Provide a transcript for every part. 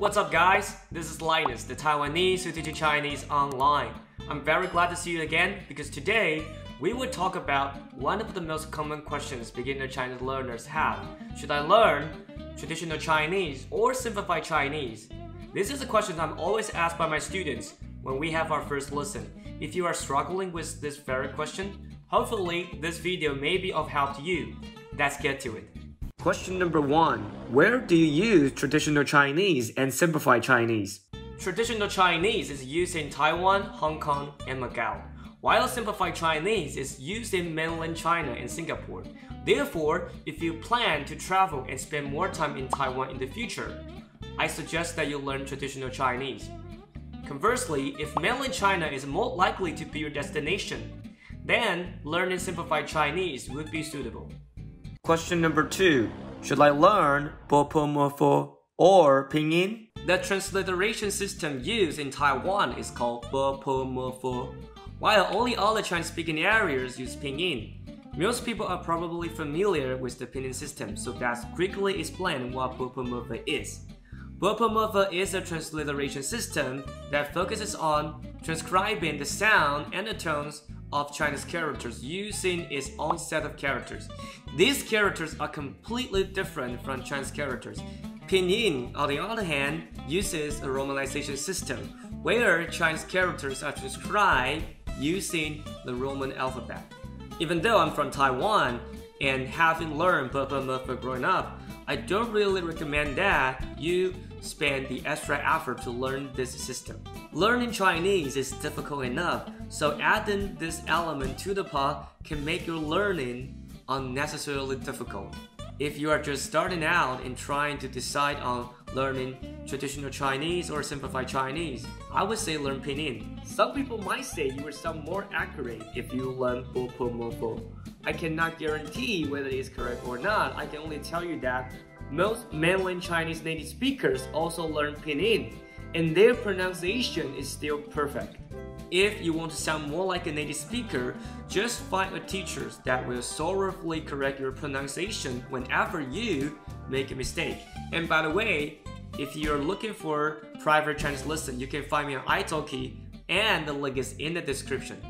What's up guys? This is Linus the Taiwanese who teaches Chinese online. I'm very glad to see you again because today we will talk about one of the most common questions beginner Chinese learners have. Should I learn traditional Chinese or simplified Chinese? This is a question I'm always asked by my students when we have our first lesson. If you are struggling with this very question, hopefully this video may be of help to you. Let's get to it. Question number 1. Where do you use traditional Chinese and simplified Chinese? Traditional Chinese is used in Taiwan, Hong Kong, and Macau, while simplified Chinese is used in mainland China and Singapore. Therefore, if you plan to travel and spend more time in Taiwan in the future, I suggest that you learn traditional Chinese. Conversely, if mainland China is more likely to be your destination, then learning simplified Chinese would be suitable. Question number 2. Should I learn Bopomofo or Pinyin? The transliteration system used in Taiwan is called Bopomofo, while only other Chinese-speaking areas use Pinyin. Most people are probably familiar with the Pinyin system, so let's quickly explain what Bopomofo is. Bopomofo is a transliteration system that focuses on transcribing the sound and the tones of Chinese characters using its own set of characters. These characters are completely different from Chinese characters. Pinyin, on the other hand, uses a romanization system where Chinese characters are transcribed using the Roman alphabet. Even though I'm from Taiwan and having learned Bopomofo growing up, I don't really recommend that you spend the extra effort to learn this system. Learning Chinese is difficult enough, so adding this element to the pot can make your learning unnecessarily difficult. If you are just starting out and trying to decide on learning traditional Chinese or simplified Chinese, I would say learn Pinyin. Some people might say you will sound more accurate if you learn Bopomofo. I cannot guarantee whether it is correct or not. I can only tell you that most mainland Chinese native speakers also learn Pinyin, and their pronunciation is still perfect. If you want to sound more like a native speaker, just find a teacher that will sorrowfully correct your pronunciation whenever you make a mistake. And by the way, if you're looking for private Chinese lesson, you can find me on italki, and the link is in the description.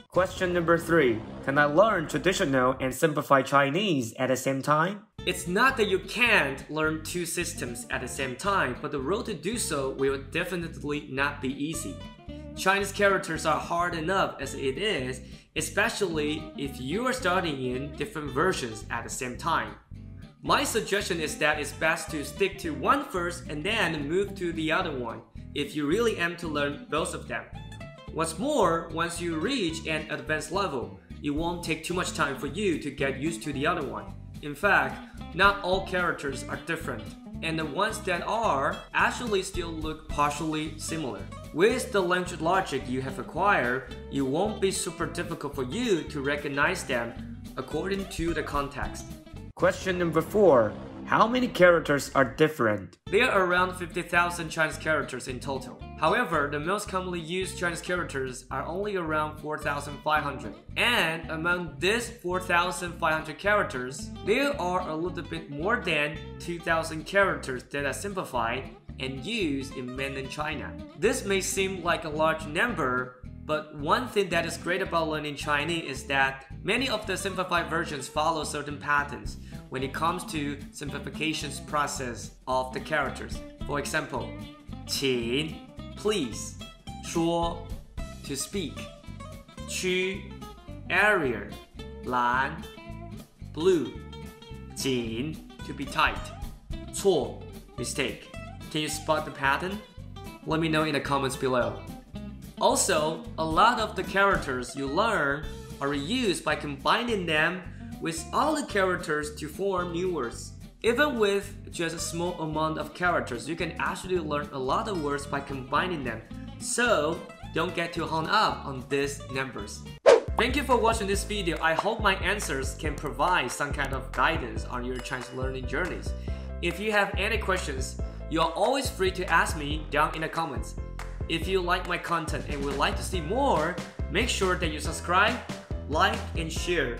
Question number 3. Can I learn traditional and simplified Chinese at the same time? It's not that you can't learn two systems at the same time, but the road to do so will definitely not be easy. Chinese characters are hard enough as it is, especially if you are studying in different versions at the same time. My suggestion is that it's best to stick to one first and then move to the other one if you really aim to learn both of them. What's more, once you reach an advanced level, it won't take too much time for you to get used to the other one. In fact, not all characters are different, and the ones that are actually still look partially similar. With the language logic you have acquired, it won't be super difficult for you to recognize them according to the context. Question number 4. How many characters are different? There are around 50,000 Chinese characters in total. However, the most commonly used Chinese characters are only around 4,500. And among these 4,500 characters, there are a little bit more than 2,000 characters that are simplified and used in mainland China. This may seem like a large number, but one thing that is great about learning Chinese is that many of the simplified versions follow certain patterns when it comes to simplifications process of the characters. For example, 请, please, 说, to speak, 区, area, 蓝, blue, 紧, to be tight, 错, mistake. Can you spot the pattern? Let me know in the comments below. Also, a lot of the characters you learn are reused by combining them with other characters to form new words. Even with just a small amount of characters, you can actually learn a lot of words by combining them. So, don't get too hung up on these numbers. Thank you for watching this video. I hope my answers can provide some kind of guidance on your Chinese learning journeys. If you have any questions, you are always free to ask me down in the comments. If you like my content and would like to see more, make sure that you subscribe, like, and share.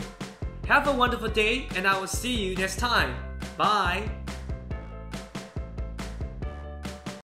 Have a wonderful day, and I will see you next time. Bye!